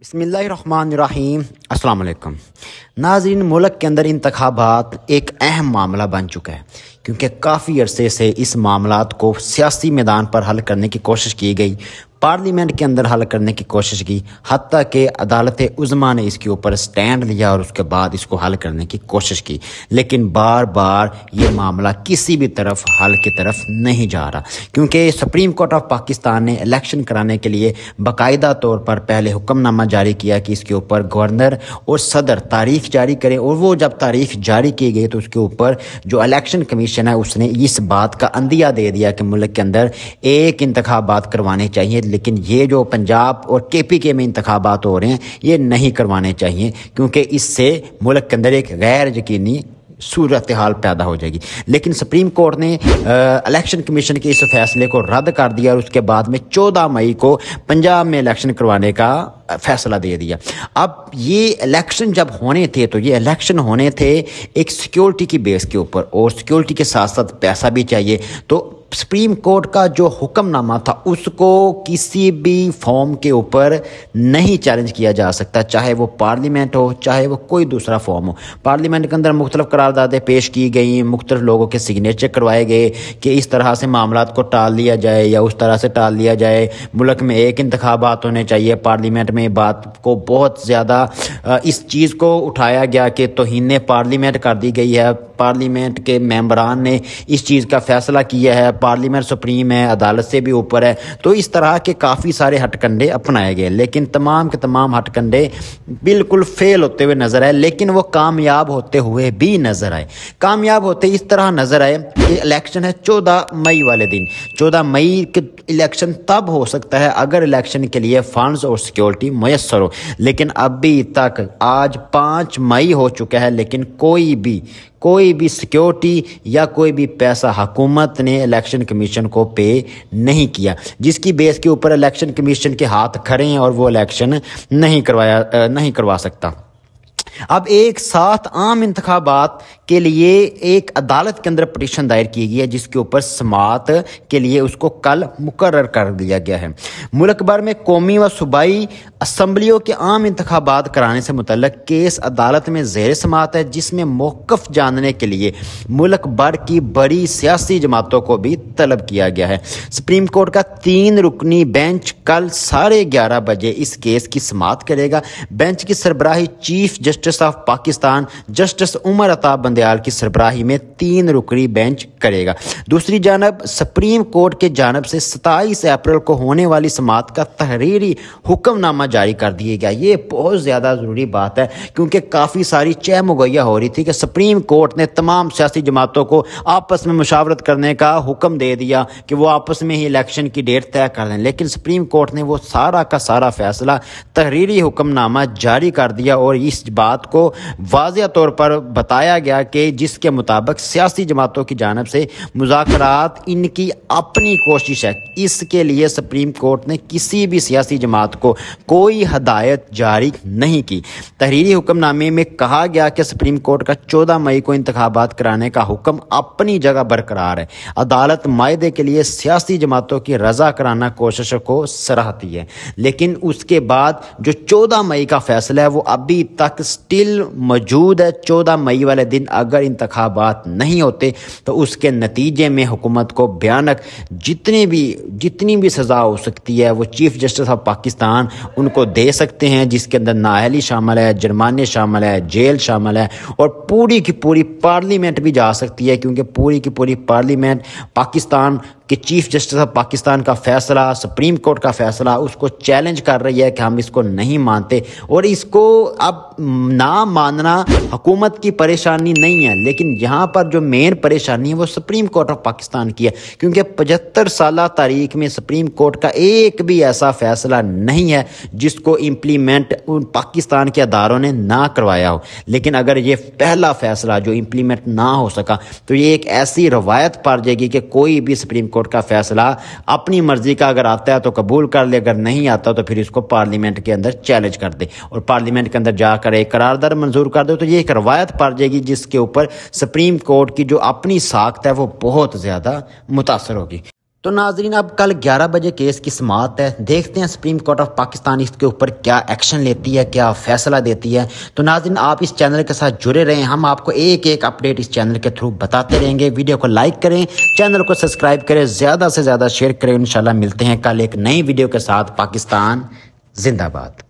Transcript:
بسم اللہ الرحمن الرحیم۔ السلام علیکم ناظرین، ملک کے اندر انتخابات ایک اہم معاملہ بن چکا ہے کیونکہ کافی عرصے سے اس معاملات کو سیاسی میدان پر حل کرنے کی کوشش کی گئی، پارلیمنٹ کے اندر حل کرنے کی کوشش کی، حتیٰ کہ عدالت عظمیٰ نے اس کے اوپر سٹینڈ لیا اور اس کے بعد اس کو حل کرنے کی کوشش کی، لیکن بار بار یہ معاملہ کسی بھی طرف حل کی طرف نہیں جا رہا کیونکہ سپریم کورٹ آف پاکستان نے الیکشن کرانے کے لیے باقاعدہ طور پر پہلے حکم نامہ جاری کیا کہ اس کے اوپر گورنر اور صدر تاریخ جاری کریں، اور وہ جب تاریخ جاری کی گئی تو اس کے اوپر جو الیکشن کمیشن ہے اس نے اس بات کا عندیہ دے دیا کہ ملک کے اندر ایک انتخابات کروانے چاہیے، لیکن یہ جو پنجاب اور کے پی کے میں انتخابات ہو رہے ہیں یہ نہیں کروانے چاہیے کیونکہ اس سے ملک کے اندر ایک غیر یقینی صورتحال پیدا ہو جائے گی۔ لیکن سپریم کورٹ نے الیکشن کمیشن کے اس فیصلے کو رد کر دیا اور اس کے بعد میں 14 مئی کو پنجاب میں الیکشن کروانے کا فیصلہ دے دیا۔ اب یہ الیکشن جب ہونے تھے تو یہ الیکشن ہونے تھے ایک سیکیورٹی کی بیس کے اوپر، اور سیکیورٹی کے ساتھ ساتھ پیسہ بھی چاہیے، تو سپریم کورٹ کا جو حکم نامہ تھا اس کو کسی بھی فارم کے اوپر نہیں چیلنج کیا جا سکتا، چاہے وہ پارلیمنٹ ہو چاہے وہ کوئی دوسرا فارم ہو۔ پارلیمنٹ کے اندر مختلف قراردادیں پیش کی گئیں، مختلف لوگوں کے سگنیچر کروائے گئے کہ اس طرح سے معاملات کو ٹال لیا جائے یا اس طرح سے ٹال لیا جائے، ملک میں ایک انتخابات ہونے چاہیے۔ پارلیمنٹ میں بات کو بہت زیادہ اس چیز کو اٹھایا گیا کہ توہین پارلیمنٹ کر دی گئی ہے، پارلیمنٹ کے ممبران نے اس چیز کا فیصلہ کیا ہے، پارلیمنٹ سپریم ہے، عدالت سے بھی اوپر ہے، تو اس طرح کے کافی سارے ہٹ کنڈے اپنائے گئے، لیکن تمام کے تمام ہٹ کنڈے بالکل فیل ہوتے ہوئے نظر آئے، لیکن وہ کامیاب ہوتے ہوئے بھی نظر آئے۔ کامیاب ہوتے اس طرح نظر آئے کہ الیکشن ہے 14 مئی والے دن۔ 14 مئی کے الیکشن تب ہو سکتا ہے اگر الیکشن کے لیے فنڈز اور سیکیورٹی میسر ہو، لیکن ابھی تک آج 5 مئی ہو چکا ہے لیکن کوئی بھی سیکیورٹی یا کوئی بھی پیسہ حکومت نے الیکشن کمیشن کو پے نہیں کیا، جس کی بیس کے اوپر الیکشن کمیشن کے ہاتھ کھڑے ہیں اور وہ الیکشن نہیں کروا سکتا۔ اب ایک ساتھ عام انتخابات کے لیے ایک عدالت کے اندر پٹیشن دائر کی گئی ہے جس کے اوپر سماعت کے لیے اس کو کل مقرر کر دیا گیا ہے۔ ملک بھر میں قومی و صوبائی اسمبلیوں کے عام انتخابات کرانے سے متعلق کیس عدالت میں زیر سماعت ہے، جس میں موقف جاننے کے لیے ملک بھر کی بڑی سیاسی جماعتوں کو بھی طلب کیا گیا ہے۔ سپریم کورٹ کا 3 رکنی بینچ کل 11:30 بجے اس کیس کی سماعت کرے گا۔ بینچ کی سربراہی chief justice of Pakistan justice Umar Ata Bandial کی سربراہی میں 3 رکنی بینچ کرے گا۔ دوسری جانب سپریم کورٹ کے جانب سے 27 اپریل کو ہونے والی سماعت کا تحریری حکم نامہ جاری کر دیا گیا۔ یہ بہت زیادہ ضروری بات ہے کیونکہ کافی ساری چہ مگویا ہو رہی تھی کہ سپریم کورٹ نے تمام سیاسی جماعتوں کو آپس میں مشاورت کرنے کا حکم دے دیا کہ وہ آپس میں ہی الیکشن کی ڈیٹ طے کر دیں، لیکن سپریم کورٹ نے وہ سارا کا سارا فیصلہ تحریری حکم نامہ جاری کر دیا، اور اس بات کو واضح طور پر بتایا گیا کہ جس کے مطابق سیاسی جماعتوں کی جانب سے مذاکرات ان کی اپنی کوشش ہے۔ اس کے لیے سپریم کورٹ نے کسی بھی سیاسی جماعت کو کوئی ہدایت جاری نہیں کی۔ تحریری حکم نامے میں کہا گیا کہ سپریم کورٹ کا 14 مئی کو انتخابات کرانے کا حکم اپنی جگہ برقرار ہے۔ عدالت معاہدے کے لیے سیاسی جماعتوں کی رضا کرانہ کوششوں کو سراہتی ہے، لیکن اس کے بعد جو 14 مئی کا فیصلہ ہے وہ ابھی تک سٹل موجود ہے۔ 14 مئی والے دن اگر انتخابات نہیں ہوتے تو اس کے نتیجے میں حکومت کو بھیانک جتنی بھی سزا ہو سکتی ہے وہ چیف جسٹس آف پاکستان ان کو دے سکتے ہیں، جس کے اندر نااہلی شامل ہے، جرمانے شامل ہے، جیل شامل ہے، اور پوری کی پوری پارلیمنٹ بھی جا سکتی ہے کیونکہ پوری کی پوری پارلیمنٹ پاکستان کہ چیف جسٹس آف پاکستان کا فیصلہ، سپریم کورٹ کا فیصلہ اس کو چیلنج کر رہی ہے کہ ہم اس کو نہیں مانتے، اور اس کو اب نہ ماننا حکومت کی پریشانی نہیں ہے، لیکن یہاں پر جو مین پریشانی ہے وہ سپریم کورٹ آف پاکستان کی ہے کیونکہ 75 سالہ تاریخ میں سپریم کورٹ کا ایک بھی ایسا فیصلہ نہیں ہے جس کو امپلیمنٹ پاکستان کے اداروں نے نہ کروایا ہو۔ لیکن اگر یہ پہلا فیصلہ جو امپلیمنٹ نہ ہو سکا تو یہ ایک ایسی روایت پڑ جائے گی کہ کوئی بھی سپریم کورٹ کا فیصلہ اپنی مرضی کا اگر آتا ہے تو قبول کر لے، اگر نہیں آتا تو پھر اس کو پارلیمنٹ کے اندر چیلنج کر دے، اور پارلیمنٹ کے اندر جا کر ایک قرارداد منظور کر دے، تو یہ ایک روایت پڑ جائے گی جس کے اوپر سپریم کورٹ کی جو اپنی ساخت ہے وہ بہت زیادہ متاثر ہوگی۔ تو ناظرین اب کل 11 بجے کیس کی سماعت ہے، دیکھتے ہیں سپریم کورٹ آف پاکستان اس کے اوپر کیا ایکشن لیتی ہے، کیا فیصلہ دیتی ہے۔ تو ناظرین آپ اس چینل کے ساتھ جڑے رہیں، ہم آپ کو ایک ایک اپڈیٹ اس چینل کے تھرو بتاتے رہیں گے۔ ویڈیو کو لائک کریں، چینل کو سبسکرائب کریں، زیادہ سے زیادہ شیئر کریں۔ انشاءاللہ ملتے ہیں کل ایک نئی ویڈیو کے ساتھ۔ پاکستان زندہ باد۔